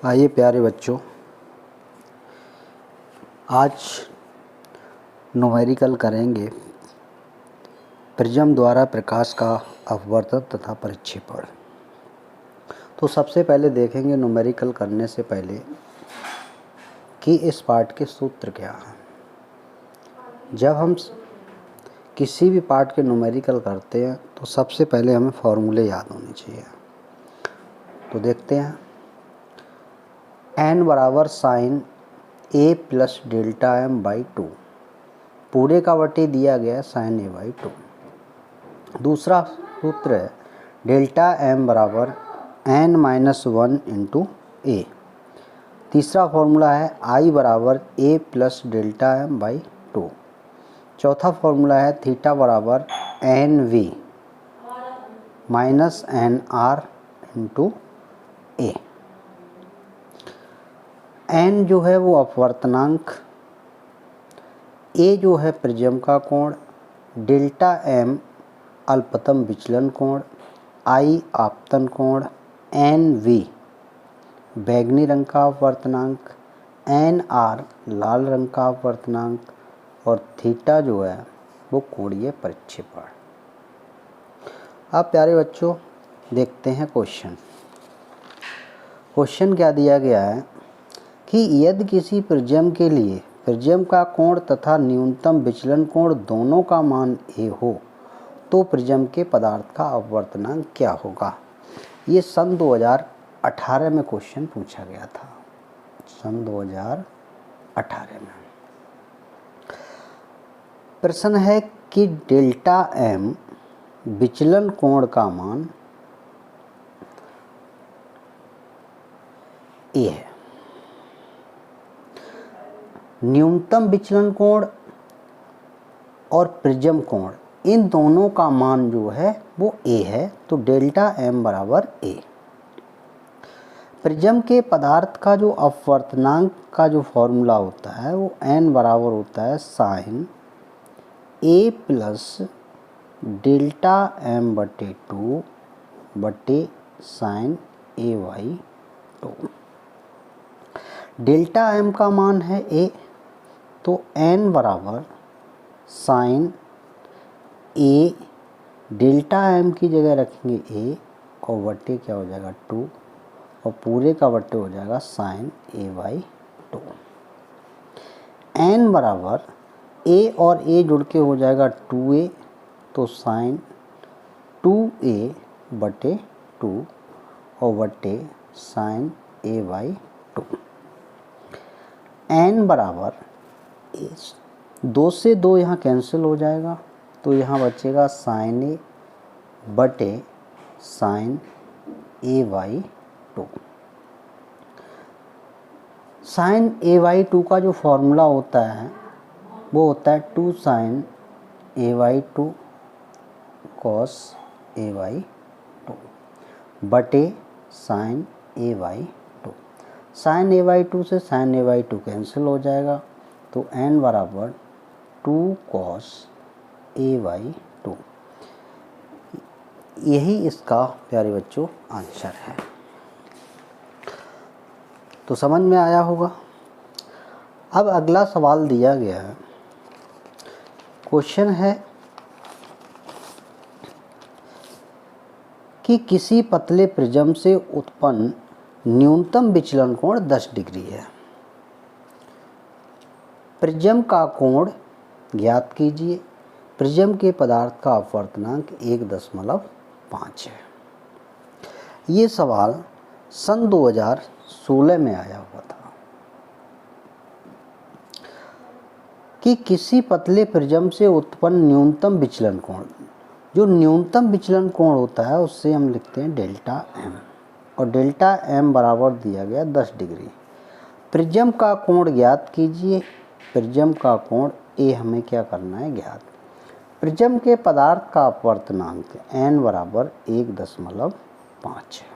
आइए प्यारे बच्चों, आज न्यूमेरिकल करेंगे प्रिज्म द्वारा प्रकाश का अपवर्तन तथा परिक्षेपण। तो सबसे पहले देखेंगे न्यूमेरिकल करने से पहले कि इस पाठ के सूत्र क्या हैं। जब हम किसी भी पाठ के न्यूमेरिकल करते हैं तो सबसे पहले हमें फॉर्मूले याद होने चाहिए। तो देखते हैं, n बराबर sine a plus delta m by 2, पूरे का वटे दिया गया साइन a बाई 2। दूसरा सूत्र है डेल्टा m बराबर n माइनस 1 इंटू ए। तीसरा फॉर्मूला है I बराबर a plus delta m by 2। चौथा फॉर्मूला है थीटा बराबर N V minus N R into a. N जो है वो अपवर्तनांक, ए जो है प्रिज्म का कोण, डेल्टा एम अल्पतम विचलन कोण, आई आपतन कोण, एन वी बैगनी रंग का अपवर्तनांक, एन आर लाल रंग का अपवर्तनांक और थीटा जो है वो कोणीय परिक्षेपण। अब प्यारे बच्चों देखते हैं क्वेश्चन। क्वेश्चन क्या दिया गया है कि यदि किसी प्रिज्म के लिए प्रिज्म का कोण तथा न्यूनतम विचलन कोण दोनों का मान a हो तो प्रिज्म के पदार्थ का अपवर्तनांक क्या होगा। ये सन 2018 में क्वेश्चन पूछा गया था, सन 2018 में। प्रश्न है कि डेल्टा m विचलन कोण का मान a है, न्यूनतम विचलन कोण और प्रिज्म कोण इन दोनों का मान जो है वो a है, तो डेल्टा m बराबर a। प्रिज्म के पदार्थ का जो अपवर्तनांक का जो फॉर्मूला होता है वो n बराबर होता है sine a plus delta m बटे 2 बटे sine a by 2। Delta m का मान है a, तो n बराबर साइन a, डेल्टा m की जगह रखेंगे a और बटे क्या हो जाएगा 2 और पूरे का बटे हो जाएगा साइन a बाई 2। n बराबर a और a जुड़ के हो जाएगा 2a, तो साइन 2a बटे 2 और बटे साइन a बाई 2। n बराबर 2 से 2 यहाँ कैंसिल हो जाएगा, तो यहाँ बचेगा साइन a बटे sine a by 2। Sine a by 2 का जो फॉर्मूला होता है वो होता है 2 sine a by 2 cos a by 2 बटे sine a by 2। Sine a by 2 से साइन a बाई 2 कैंसिल हो जाएगा, तो n बराबर 2 कॉस a बाई 2। यही इसका प्यारे बच्चों आंसर है। तो समझ में आया होगा। अब अगला सवाल दिया गया है, क्वेश्चन है कि किसी पतले प्रिज्म से उत्पन्न न्यूनतम विचलन कोण 10 डिग्री है। प्रिज्म का कोण ज्ञात कीजिए। प्रिज्म के पदार्थ का अपवर्तनांक 1.5 है। ये सवाल सन 2016 में आया हुआ था कि किसी पतले प्रिज्म से उत्पन्न न्यूनतम विचलन कोण, जो न्यूनतम विचलन कोण होता है उससे हम लिखते हैं डेल्टा m, और डेल्टा m बराबर दिया गया 10 डिग्री। प्रिज्म का कोण ज्ञात कीजिए। प्रिज्म का कोण a हमें क्या करना है, ज्ञात। प्रिज्म के पदार्थ का अपवर्तनांक n बराबर 1.5 है।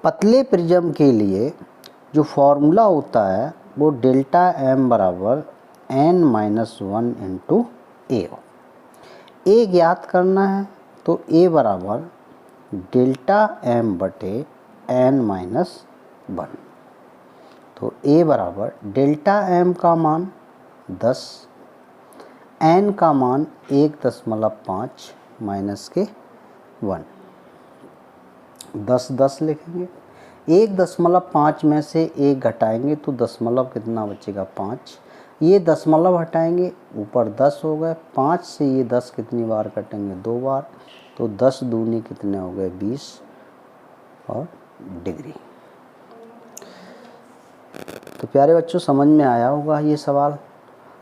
पतले प्रिज्म के लिए जो फॉर्मूला होता है वो डेल्टा m बराबर n minus 1 into A. a ज्ञात करना है, तो a बराबर डेल्टा m बटे n माइनस 1। तो a बराबर डेल्टा m का मान 10, n का मान 1.5 माइनस के 1, 10 10 लिखेंगे। 1.5 में से 1 घटाएंगे तो दशमलव कितना बचेगा 5, ये दशमलव हटाएंगे ऊपर 10 हो गए, 5 से ये 10 कितनी बार कटेंगे 2 बार, तो 10 दूनी कितने हो गए 20 और डिग्री। तो प्यारे बच्चों समझ में आया होगा ये सवाल।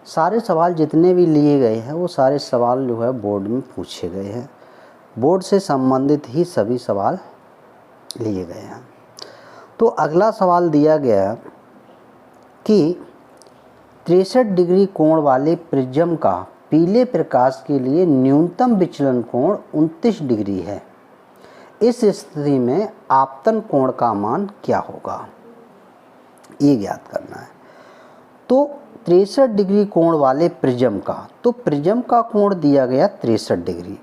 सारे सवाल जितने भी लिए गए हैं वो सारे सवाल जो है बोर्ड में पूछे गए हैं, बोर्ड से संबंधित ही सभी सवाल लिए गए हैं। तो अगला सवाल दिया गया कि 63 डिग्री कोण वाले प्रिज्म का पीले प्रकाश के लिए न्यूनतम विचलन कोण 29 डिग्री है। इस स्थिति में आपतन कोण का मान क्या होगा, ये ज्ञात करना है। तो 63 डिग्री कोण वाले प्रिज्म का, तो प्रिज्म का कोण दिया गया 63 डिग्री,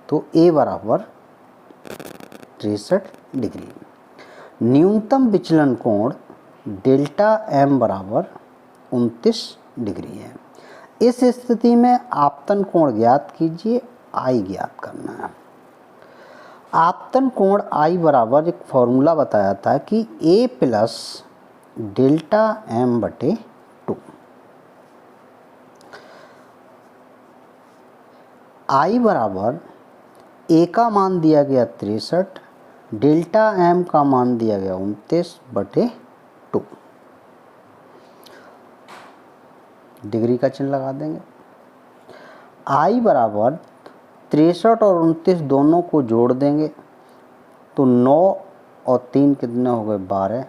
तो a बराबर 63 डिग्री। न्यूनतम विचलन कोण डेल्टा m बराबर 29 डिग्री है। इस स्थिति में आपतन कोण ज्ञात कीजिए, I ज्ञात करना है। आपतन कोण I बराबर एक फॉर्मूला बताया था कि a प्लस डेल्टा m बटे 2। I बराबर a का मान दिया गया 63, डेल्टा m का मान दिया गया 29 बटे 2। डिग्री का चिन्ह लगा देंगे। I बराबर 63 और 29 दोनों को जोड़ देंगे तो 9 और 3 कितने हो गए 12,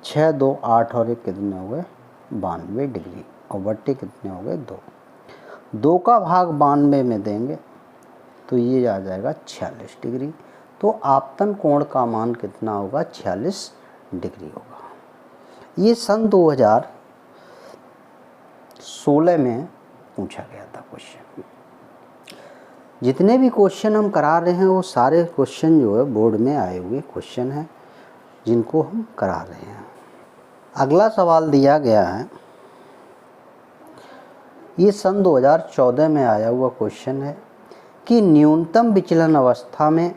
6 2 8 और 1 कितने हो गए 92 डिग्री, और बट्टे कितने हो गए 2। 2 का भाग 92 में देंगे तो ये आ जाएगा 46 डिग्री। तो आपतन कोण का मान कितना होगा 46 डिग्री होगा। ये सन 2016 में पूछा गया था क्वेश्चन। जितने भी क्वेश्चन हम करा रहे हैं वो सारे क्वेश्चन जो है बोर्ड में आए हुए क्वेश्चन हैं जिनको हम करा रहे हैं। अगला सवाल दिया गया है, ये सन 2014 में आया हुआ क्वेश्चन है कि न्यूनतम विचलन अवस्था में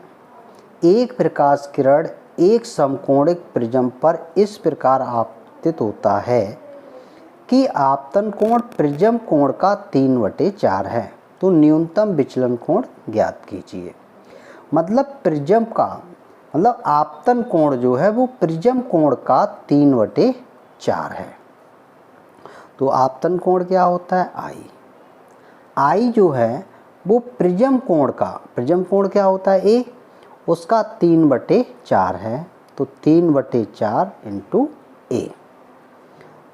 एक प्रकाश किरण एक समकोणिक प्रिज्म पर इस प्रकार आपतित होता है कि आपतन कोण प्रिज्म कोण का 3/4 है। तो न्यूनतम विचलन कोण ज्ञात कीजिए। मतलब प्रिज्म का मतलब आपतन कोण जो है वो प्रिज्म कोण का 3/4 है। तो आपतन कोण क्या होता है I जो है वो प्रिज्म कोण क्या होता है A, उसका 3/4 है। तो 3/4 इंटू A।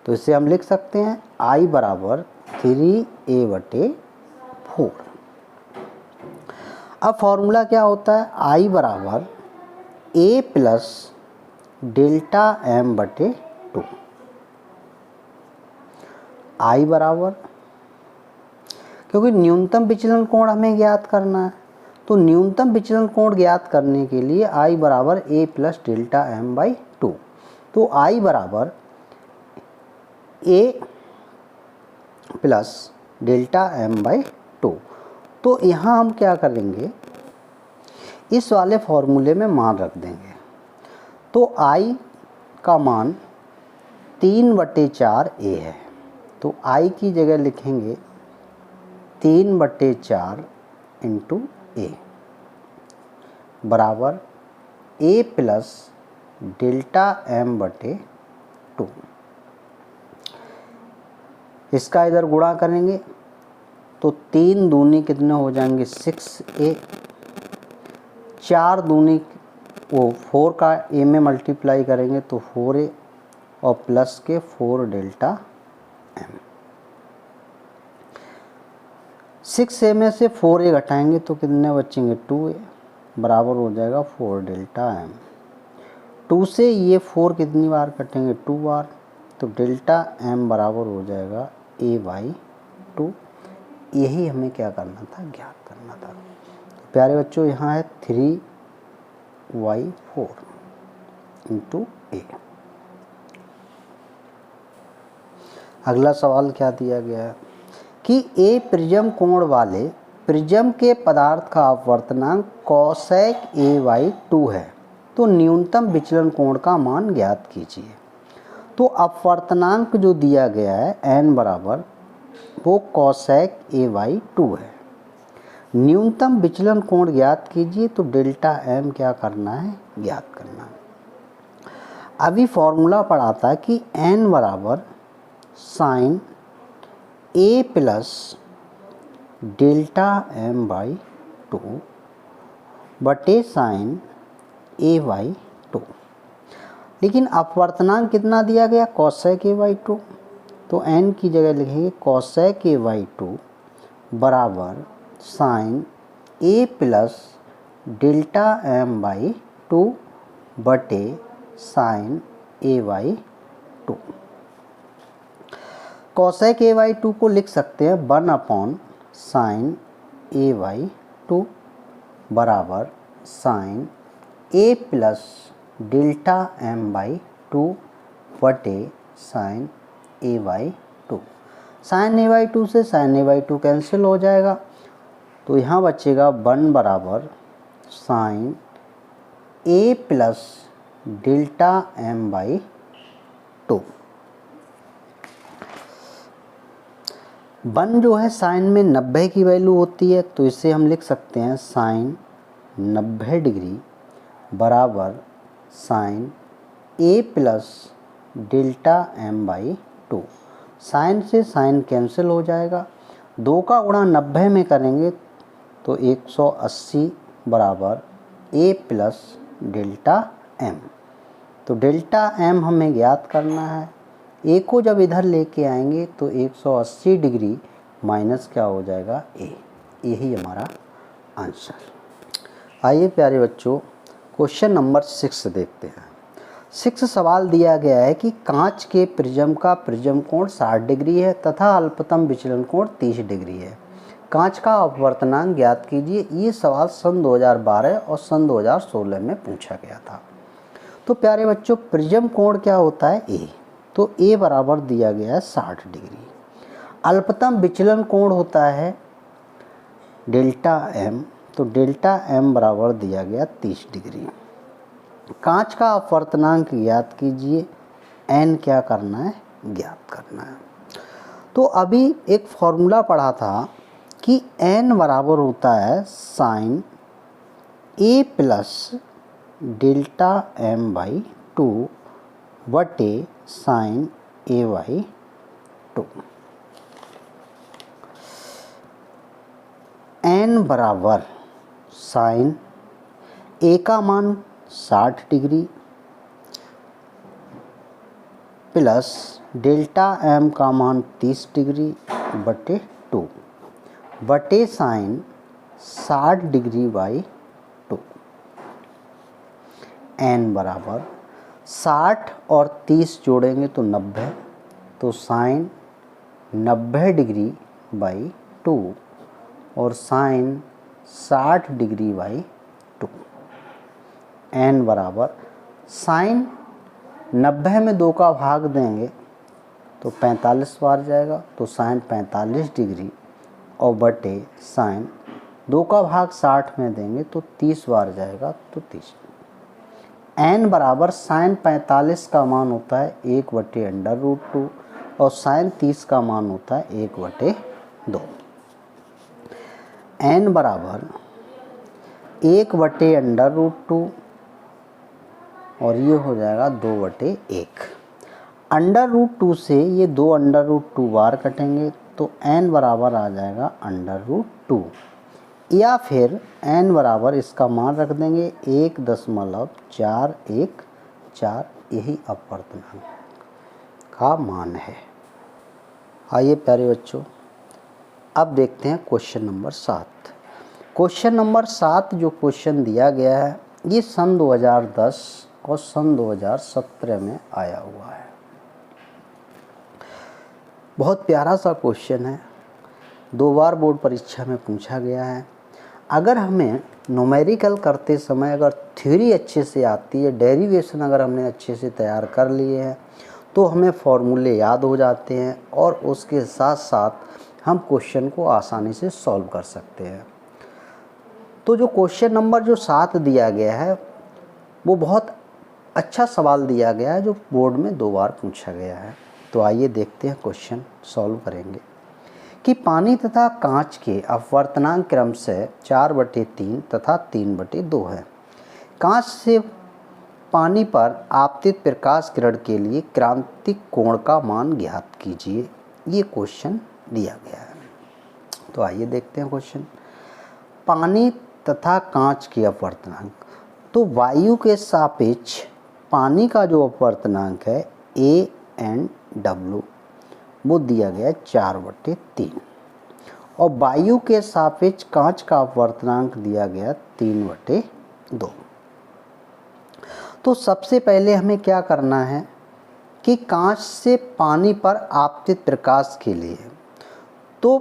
तो इसे हम लिख सकते हैं I बराबर 3A/4। अब फॉर्मूला क्या होता है I बराबर A प्लस डेल्टा m बटे 2। I बराबर, क्योंकि न्यूनतम विचलन कोण हमें ज्ञात करना है, तो न्यूनतम विचलन कोण ज्ञात करने के लिए I बराबर A plus delta m by 2। तो I बराबर A plus delta m by 2। तो यहाँ हम क्या करेंगे, इस वाले फॉर्मूले में मान रख देंगे। तो I का मान 3/4 A है, तो I की जगह लिखेंगे 3/4 इंटू A बराबर A प्लस डेल्टा m बटे 2। इसका इधर गुणा करेंगे तो 3 दूनी कितने हो जाएंगे 6A, 4 दूनी वो 4 का A में मल्टीप्लाई करेंगे तो 4A और प्लस के 4 डेल्टा m। 6A में से 4A घटाएंगे तो कितने बचेंगे 2A बराबर हो जाएगा 4 डेल्टा m। 2 से ये 4 कितनी बार कटेंगे 2 बार, तो डेल्टा m बराबर हो जाएगा A/2। यही हमें क्या करना था ज्ञात करना था। प्यारे बच्चों यहाँ है 3/4 इंटू A। अगला सवाल क्या दिया गया है कि ए प्रिज्म कोण वाले प्रिज्म के पदार्थ का अपवर्तनांक कोसेक AY2 है, तो न्यूनतम विचलन कोण का मान ज्ञात कीजिए। तो अपवर्तनांक जो दिया गया है n बराबर वो कोसेक AY2 है। न्यूनतम विचलन कोण ज्ञात कीजिए, तो डेल्टा m क्या करना है, ज्ञात करना है। अभी फॉर्मूला पढ़ा था कि n बराबर sine A plus delta m by 2 बटे साइन AY2। लेकिन अपवर्तनांक कितना दिया गया, कोसेक AY2, तो n की जगह लिखेंगे कोसेक AY2 बराबर sine A plus delta m by 2 बटे साइन AY2। कोसेक AY2 को लिख सकते हैं 1 अपॉन साइन AY2 बराबर sine A plus delta m by 2 बटे साइन AY2। साइन AY2 से साइन AY2 कैंसिल हो जाएगा, तो यहाँ बचेगा 1 बराबर sine A plus delta m by 2। 1 जो है साइन में 90 की वैल्यू होती है, तो इसे हम लिख सकते हैं साइन 90 डिग्री बराबर sine A plus delta m by 2। Sine से साइन कैंसिल हो जाएगा, 2 का गुणा 90 में करेंगे तो 180 बराबर A प्लस डेल्टा m। तो डेल्टा m हमें ज्ञात करना है। A को जब इधर लेके आएंगे तो 180 डिग्री माइनस क्या हो जाएगा, A। यही हमारा आंसर। आइए प्यारे बच्चों, क्वेश्चन नंबर 6 देखते हैं। 6 सवाल दिया गया है कि कांच के प्रिज्म का प्रिज्म कोण 60 डिग्री है तथा अल्पतम विचलन कोण 30 डिग्री है। कांच का अपवर्तनांक ज्ञात कीजिए। ये सवाल सन 2012 और सन 2016 में पूछा गया था। तो प्यारे बच्चों, प्रिज्म कोण क्या होता है, A। तो A बराबर दिया गया है 60 डिग्री। अल्पतम विचलन कोण होता है डेल्टा m, तो डेल्टा m बराबर दिया गया 30 डिग्री। कांच का अपवर्तनांक ज्ञात कीजिए। n क्या करना है, ज्ञात करना है। तो अभी एक फॉर्मूला पढ़ा था कि n बराबर होता है sine A plus delta m by 2 बटे साइन AY2। n बराबर साइन A का मान 60 डिग्री प्लस डेल्टा m का मान 30 डिग्री बटे 2 बटे साइन 60 डिग्री बाई 2। n बराबर 60 और 30 जोड़ेंगे तो 90, तो साइन 90 डिग्री बाई 2 और साइन 60 डिग्री बाई 2। n बराबर साइन 90 में 2 का भाग देंगे तो 45 बार जाएगा, तो साइन 45 डिग्री और बटे साइन 2 का भाग 60 में देंगे तो 30 बार जाएगा, तो 30। n बराबर साइन 45 का मान होता है 1 बटे अंडर रूट 2 और साइन 30 का मान होता है 1 बटे 2। n बराबर 1 बटे अंडर रूट 2 और ये हो जाएगा 2 बटे 1। अंडर रूट 2 से ये 2 अंडर रूट 2 बार कटेंगे, तो n बराबर आ जाएगा अंडर रूट 2, या फिर n बराबर इसका मान रख देंगे 1.414। यही अपवर्तनांक का मान है। आइए प्यारे बच्चों, अब देखते हैं क्वेश्चन नंबर 7। क्वेश्चन नंबर 7 जो क्वेश्चन दिया गया है ये सन 2010 और सन 2017 में आया हुआ है। बहुत प्यारा सा क्वेश्चन है, 2 बार बोर्ड परीक्षा में पूछा गया है। अगर हमें न्यूमेरिकल करते समय अगर थ्योरी अच्छे से आती है, डेरिवेशन अगर हमने अच्छे से तैयार कर लिए हैं, तो हमें फॉर्मूले याद हो जाते हैं और उसके साथ साथ हम क्वेश्चन को आसानी से सॉल्व कर सकते हैं। तो जो क्वेश्चन नंबर जो 7 दिया गया है वो बहुत अच्छा सवाल दिया गया है जो बोर्ड में 2 बार पूछा गया है। तो आइए देखते हैं क्वेश्चन सॉल्व करेंगे कि पानी तथा कांच के अपवर्तनांक क्रम से 4/3 तथा 3/2 है। कांच से पानी पर आपतित प्रकाश किरण के लिए क्रांतिक कोण का मान ज्ञात कीजिए। ये क्वेश्चन दिया गया है। तो आइए देखते हैं क्वेश्चन। पानी तथा कांच के अपवर्तनांक, तो वायु के सापेक्ष पानी का जो अपवर्तनांक है ANW वो दिया गया है 4/3 और वायु के सापेक्ष कांच का अपवर्तनांक दिया गया 3/2। तो सबसे पहले हमें क्या करना है कि कांच से पानी पर आपतित प्रकाश के लिए तो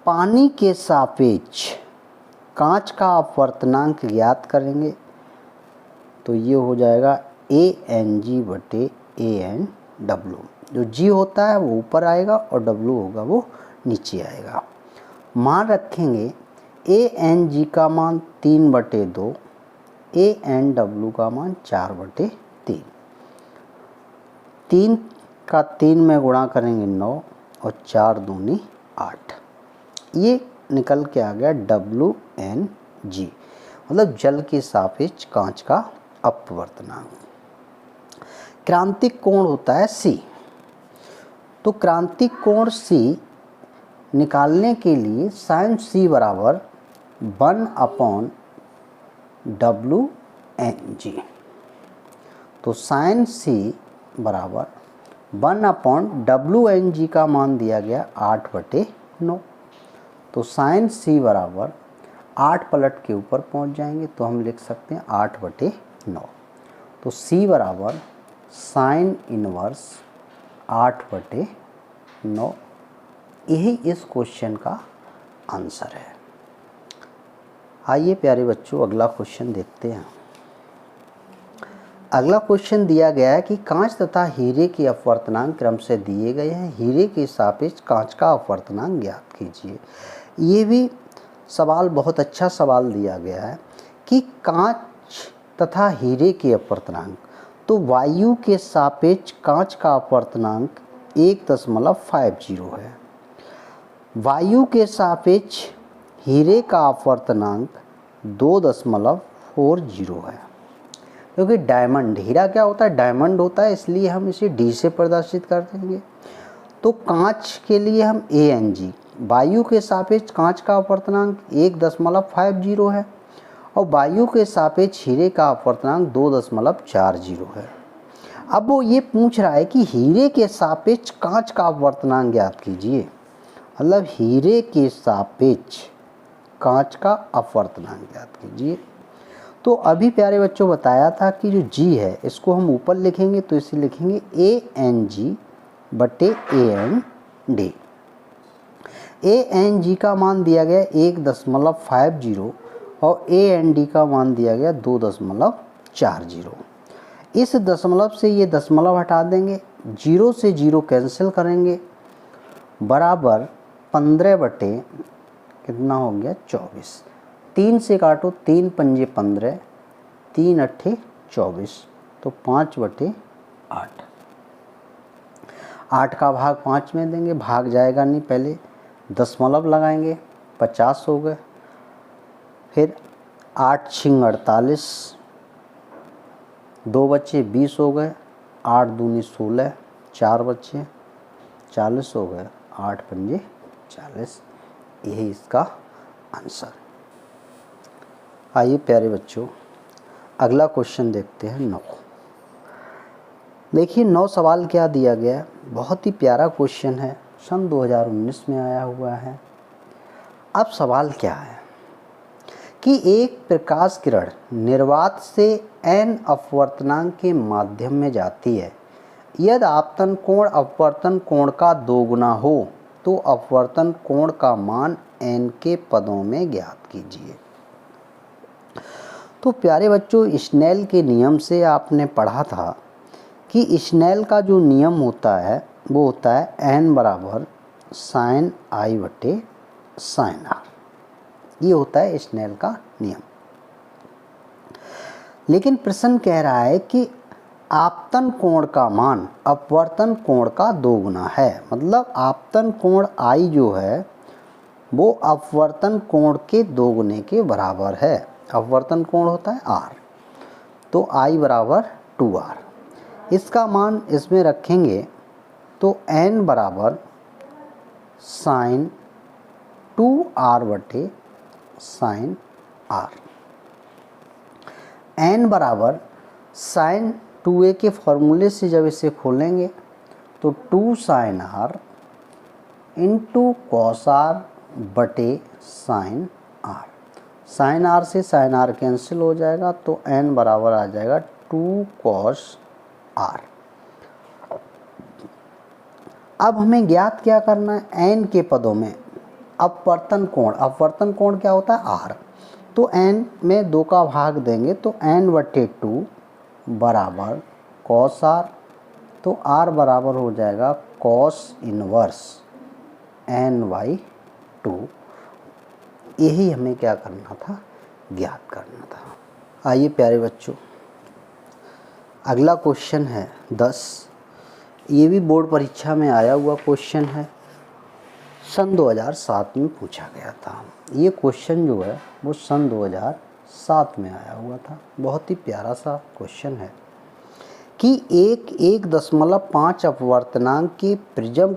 पानी के सापेक्ष कांच का अपवर्तनांक ज्ञात करेंगे। तो ये हो जाएगा ANG/ANW। जो G होता है वो ऊपर आएगा और W होगा वो नीचे आएगा। मान रखेंगे ANG का मान 3/2, ANW का मान 4/3। 3 का 3 में गुणा करेंगे 9 और 4 दूनी 8। ये निकल के आ गया WNG, मतलब जल के सापेक्ष कांच का अपवर्तनांक। क्रांतिक कोण होता है C। तो क्रांतिक कोण C निकालने के लिए sin C बराबर 1/WNG। तो sin C बराबर 1/WNG का मान दिया गया 8/9। तो sin C बराबर 8 पलट के ऊपर पहुंच जाएंगे तो हम लिख सकते हैं 8/9। तो C बराबर sin इनवर्स 8/9। यही इस क्वेश्चन का आंसर है। आइए प्यारे बच्चों अगला क्वेश्चन देखते हैं। अगला क्वेश्चन दिया गया है कि कांच तथा हीरे के अपवर्तनांक क्रम से दिए गए हैं। हीरे के सापेक्ष कांच का अपवर्तनांक ज्ञात कीजिए। ये भी सवाल बहुत अच्छा सवाल दिया गया है कि कांच तथा हीरे के अपवर्तनांक, तो वायु के सापेक्ष कांच का अपवर्तनांक 1.50 है। वायु के सापेक्ष हीरे का अपवर्तनांक 2.40 है। क्योंकि डायमंड, हीरा क्या होता है, डायमंड होता है, इसलिए हम इसे D से प्रदर्शित कर देंगे। तो कांच के लिए हम ANG, वायु के सापेक्ष कांच का अपवर्तनांक 1.50 है और वायु के सापेक्ष हीरे का अपवर्तनांक 2.40 है। अब वो ये पूछ रहा है कि हीरे के सापेक्ष कांच का अपवर्तनांक ज्ञात कीजिए। मतलब हीरे के सापेक्ष कांच का अपवर्तनांक ज्ञात कीजिए। तो अभी प्यारे बच्चों बताया था कि जो G है इसको हम ऊपर लिखेंगे तो इसे लिखेंगे ANG/AND। ANG का मान दिया गया 1.50 और AND का मान दिया गया 2.40। इस दशमलव से ये दशमलव हटा देंगे, 0 से 0 कैंसिल करेंगे, बराबर 15 बटे कितना हो गया 24। 3 से काटो, 3 पंजे 15, 3 अट्ठे 24, तो 5/8। 8 का भाग 5 में देंगे, भाग जाएगा नहीं, पहले दशमलव लगाएंगे, 50 हो गए। फिर 8 छिंग 48, 2 बच्चे 20 हो गए, 8 दूनी 16, 4 बच्चे 40 हो गए, 8 पंजे 40। यही इसका आंसर। आइए प्यारे बच्चों अगला क्वेश्चन देखते हैं 9। देखिए 9 सवाल क्या दिया गया है, बहुत ही प्यारा क्वेश्चन है, सन 2019 में आया हुआ है। अब सवाल क्या है कि एक प्रकाश किरण निर्वात से n अपवर्तनांक के माध्यम में जाती है। यदि आपतन कोण अपवर्तन कोण का 2 गुना हो तो अपवर्तन कोण का मान n के पदों में ज्ञात कीजिए। तो प्यारे बच्चों स्नेल के नियम से आपने पढ़ा था कि स्नेल का जो नियम होता है वो होता है n बराबर साइन आई बटे साइन आर। ये होता है स्नेल का नियम। लेकिन प्रश्न कह रहा है कि आपतन कोण का मान अपवर्तन कोण का 2 गुना है। मतलब आपतन कोण आई जो है वो अपवर्तन कोण के 2 गुने के बराबर है। अपवर्तन कोण होता है r, तो i बराबर 2r। इसका मान इसमें रखेंगे तो n बराबर साइन 2r बटे साइन r। n बराबर साइन 2a के फॉर्मूले से जब इसे खोलेंगे तो 2 sine r into cos r बटे साइन r। साइन r से साइन r कैंसिल हो जाएगा तो n बराबर आ जाएगा 2 कॉस r। अब हमें ज्ञात क्या करना है, n के पदों में अपवर्तन कोण। अपवर्तन कोण क्या होता है r, तो n में 2 का भाग देंगे तो n बटे 2 बराबर कॉस r, तो r बराबर हो जाएगा कॉस इनवर्स n बाई 2। यही हमें क्या करना था, ज्ञात करना था। आइए प्यारे बच्चों, अगला क्वेश्चन है 10। ये भी बोर्ड परीक्षा में आया हुआ क्वेश्चन है, सन 2007 में पूछा गया था। ये क्वेश्चन जो है वो सन 2007 में आया हुआ था। बहुत ही प्यारा सा क्वेश्चन है कि 1.5 अपवर्तनांक के प्रिज्म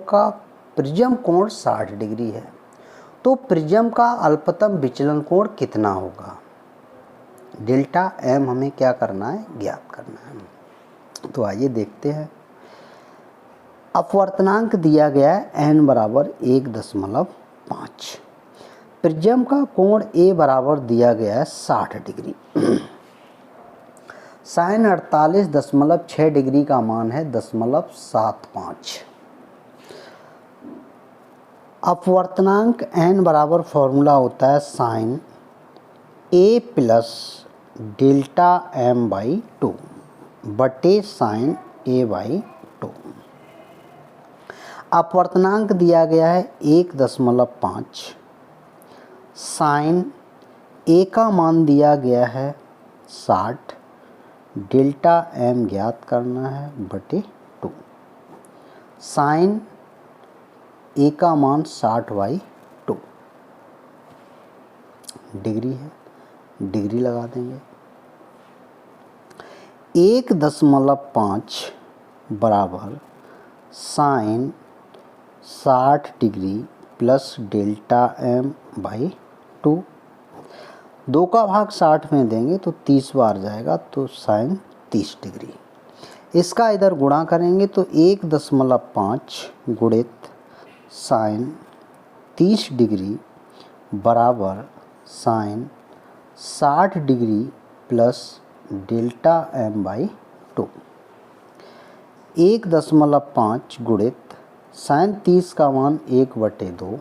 कोण 60 डिग्री है, तो प्रिज्म का अल्पतम विचलन कोण कितना होगा। डेल्टा एम हमें क्या करना है, ज्ञात करना है। तो आइए देखते हैं। अपवर्तनांक दिया गया है n बराबर 1.5। प्रिज्म का कोण a बराबर दिया गया है 60 डिग्री। साइन 48.6 डिग्री का मान है 0.75। अपवर्तनांक n बराबर फॉर्मूला होता है sine a plus delta m by 2 बटे साइन a बाई 2। अपवर्तनांक दिया गया है 1.5। साइन a का मान दिया गया है 60, डेल्टा m ज्ञात करना है बटे 2। साइन a का मान 60 बाई 2 डिग्री है, डिग्री लगा देंगे। 1.5 बराबर sine 60 degree plus delta m by 2। 2 का भाग 60 में देंगे तो 30 बार जाएगा, तो साइन 30 डिग्री। इसका इधर गुणा करेंगे तो 1.5 गुणित साइन 30 डिग्री बराबर sine 60 degree plus delta m by 2। 1.5 गुणित साइन 30 का मान 1/2,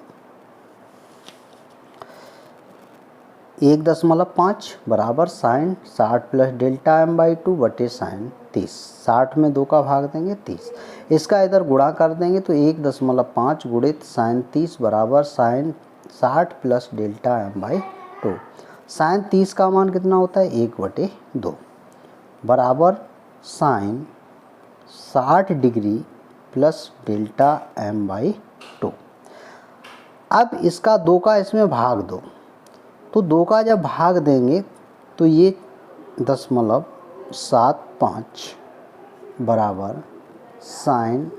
1.5 बराबर sine 60 plus delta m by 2 बटे साइन 30। 60 में 2 का भाग देंगे 30। इसका इधर गुणा कर देंगे तो 1.5 गुणित साइन 30 बराबर sine 60 plus delta m by 2। Sine 30 का मान कितना होता है, 1/2 बराबर sine 60 degree plus delta m by 2। अब इसका 2 का इसमें भाग दो, तो 2 का जब भाग देंगे तो ये 0.75 बराबर साइन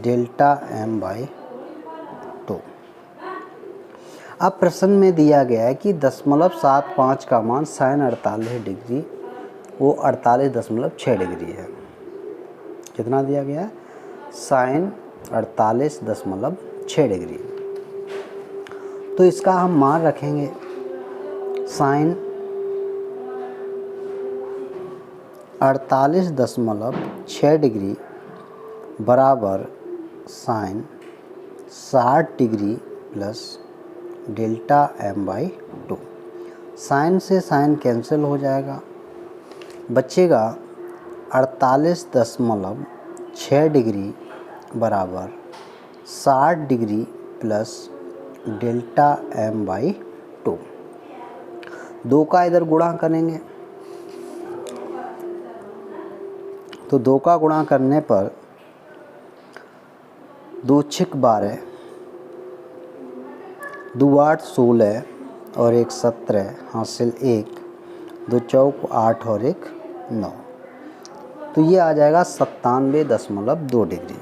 डेल्टा m बाई 2। अब प्रश्न में दिया गया है कि 0.75 का मान साइन 48 डिग्री वो 48.6 डिग्री है। कितना दिया गया है, साइन 48.6 डिग्री। तो इसका हम मान रखेंगे साइन 48.6 डिग्री बराबर sine 60 degree plus delta m by 2। Sine से साइन कैंसिल हो जाएगा, बचेगा 48.6 डिग्री बराबर 60 degree plus delta M by 2। 2 का इधर गुणा करेंगे तो 2 का गुणा करने पर 2 छिक 12, 2 8 16 और 1 17 हासिल 1, 2 चौक 8 और 1 9। तो ये आ जाएगा 97.2 डिग्री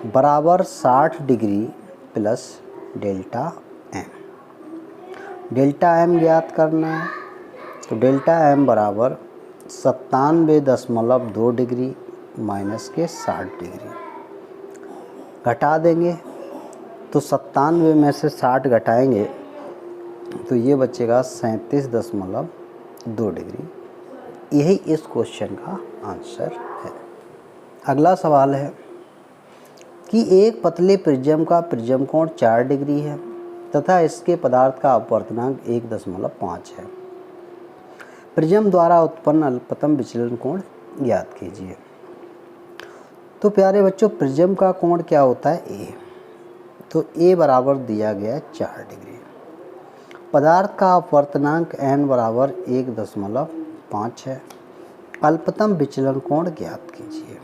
बराबर 60 degree plus delta M. Delta M ज्ञात करना है तो डेल्टा एम बराबर 97.2 डिग्री माइनस के 60 डिग्री घटा देंगे तो 97 में से 60 घटाएंगे तो ये बचेगा 37.2 डिग्री। यही इस क्वेश्चन का आंसर है। अगला सवाल है कि एक पतले प्रिज्म का प्रिज्म कोण 4 डिग्री है तथा इसके पदार्थ का अपवर्तनांक 1.5 है। प्रिज्म द्वारा उत्पन्न अल्पतम विचलन कोण ज्ञात कीजिए। तो प्यारे बच्चों, प्रिज्म का कोण क्या होता है? ए। तो ए बराबर दिया गया 4 डिग्री। पदार्थ का अपवर्तनांक n बराबर 1.5 है। अल्पतम विचलन कोण ज्ञात कीजिए।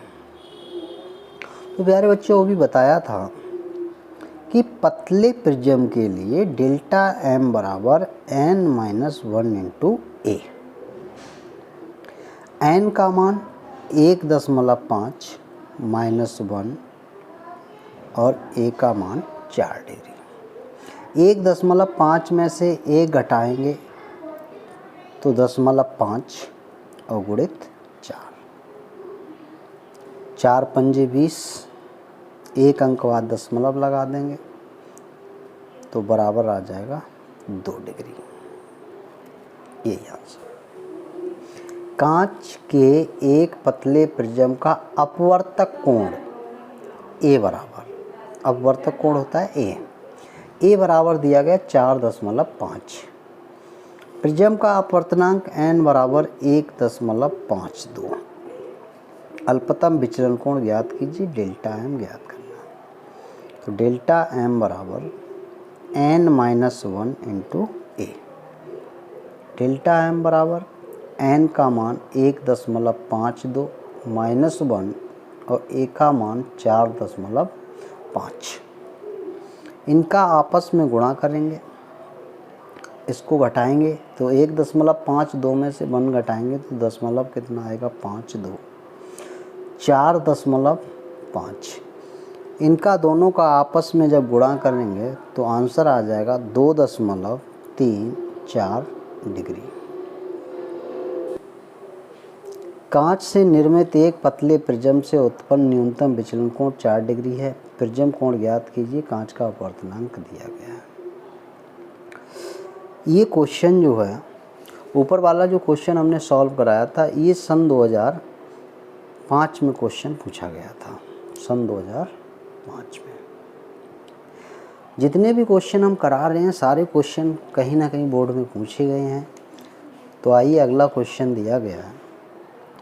तो प्यारे बच्चों, वो भी बताया था कि पतले प्रिज्म के लिए डेल्टा एम बराबर n-1 इंटू ए। n का मान 1.5 -1 और a का मान 4 डिग्री। 1.5 में से 1 घटाएंगे तो 0.5 और गुणित 4, 4 पंजे 20, 1 अंक बाद दशमलव लगा देंगे तो बराबर आ जाएगा 2 डिग्री। यही आंसर। कांच के एक पतले प्रिज्म का अपवर्तक कोण ए बराबर, अपवर्तक कोण होता है ए बराबर दिया गया 4.5। प्रिज्म का अपवर्तनांक n बराबर 1.52। अल्पतम विचलन कोण ज्ञात कीजिए, डेल्टा एम ज्ञात करना है। तो डेल्टा एम बराबर n-1 इंटू ए। डेल्टा एम बराबर n का मान 1.52 -1 और a का मान 4.5। इनका आपस में गुणा करेंगे, इसको घटाएंगे तो 1.52 में से 1 घटाएंगे तो दशमलव कितना आएगा 5-2, 4.5। इनका दोनों का आपस में जब गुणा करेंगे तो आंसर आ जाएगा 2.34 डिग्री। कांच से निर्मित एक पतले प्रिज्म से उत्पन्न न्यूनतम विचलन कोण 4 डिग्री है। प्रिज्म कोण ज्ञात कीजिए। कांच का अपवर्तनांक दिया गया है। ये क्वेश्चन जो है, ऊपर वाला जो क्वेश्चन हमने सॉल्व कराया था, ये सन 2005 में क्वेश्चन पूछा गया था। सन 2005 में जितने भी क्वेश्चन हम करा रहे हैं सारे क्वेश्चन कहीं ना कहीं बोर्ड में पूछे गए हैं। तो आइए अगला क्वेश्चन दिया गया है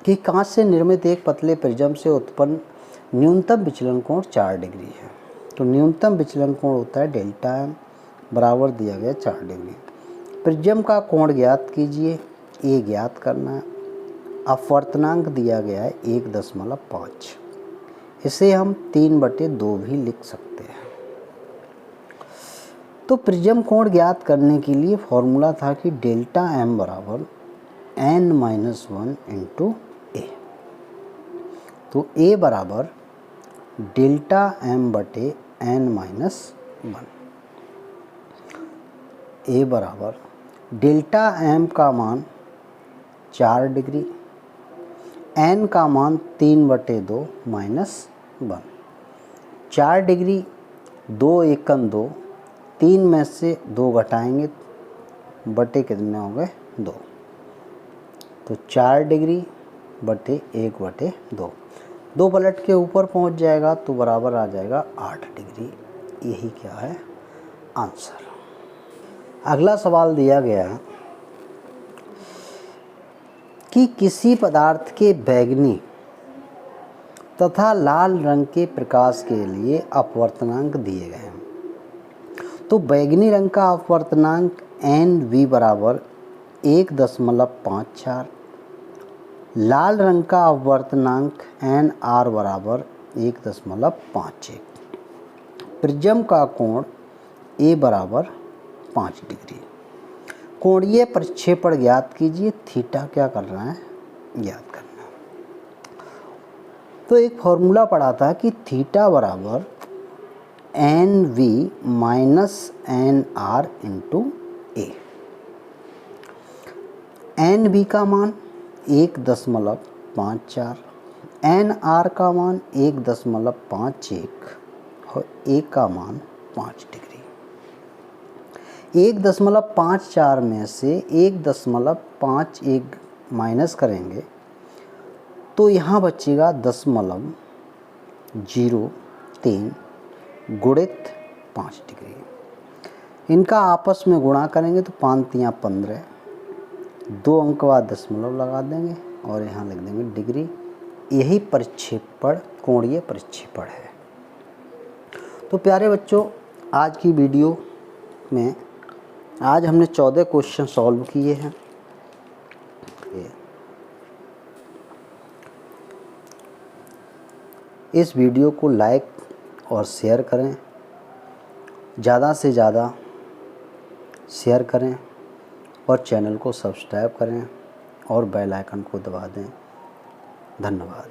कि कांच से निर्मित एक पतले प्रिज्म से उत्पन्न न्यूनतम विचलन कोण 4 डिग्री है। तो न्यूनतम विचलन कोण होता है डेल्टा एम बराबर दिया गया 4 डिग्री। प्रिज्म का कोण ज्ञात कीजिए, ए ज्ञात करना है। अपवर्तनांक दिया गया है 1.5। इसे हम 3/2 भी लिख सकते हैं। तो प्रिज्म कोण ज्ञात करने के लिए फॉर्मूला था कि डेल्टा एम बराबर n-1 इंटू ए। तो ए बराबर डेल्टा एम बटे n-1। ए बराबर डेल्टा एम का मान 4 डिग्री, n का मान 3/2 -1। 4 डिग्री 2 एकम 2, 3 में से 2 घटाएंगे बटे कितने हो गए 2। तो 4 डिग्री बटे 1/2, 2 पलट के ऊपर पहुंच जाएगा तो बराबर आ जाएगा 8 डिग्री। यही क्या है आंसर। अगला सवाल दिया गया है कि किसी पदार्थ के बैंगनी तथा लाल रंग के प्रकाश के लिए अपवर्तनांक दिए गए हैं। तो बैंगनी रंग का अपवर्तनांक NV बराबर 1.54, लाल रंग का अपवर्तनांक NR बराबर 1.51, प्रिज्म का कोण A बराबर 5 डिग्री। कोणीय प्रक्षेपण ज्ञात कीजिए। थीटा क्या कर रहा है, ज्ञात करना। तो एक फॉर्मूला पढ़ा था कि थीटा बराबर NV minus NR into A। NV का मान 1.54, NR का मान 1.51 और A का मान 5 डिग्री। 1.54 में से 1.51 माइनस करेंगे तो यहाँ बचेगा 0.03 गुणित 5 डिग्री। इनका आपस में गुणा करेंगे तो 5 तियाँ 15, 2 अंक बाद दशमलव लगा देंगे और यहाँ लिख देंगे डिग्री। यही प्रक्षेपण कोणीय प्रक्षेपण है। तो प्यारे बच्चों, आज की वीडियो में आज हमने 14 क्वेश्चन सॉल्व किए हैं। इस वीडियो को लाइक और शेयर करें, ज़्यादा से ज़्यादा शेयर करें और चैनल को सब्सक्राइब करें और बेल आइकन को दबा दें। धन्यवाद।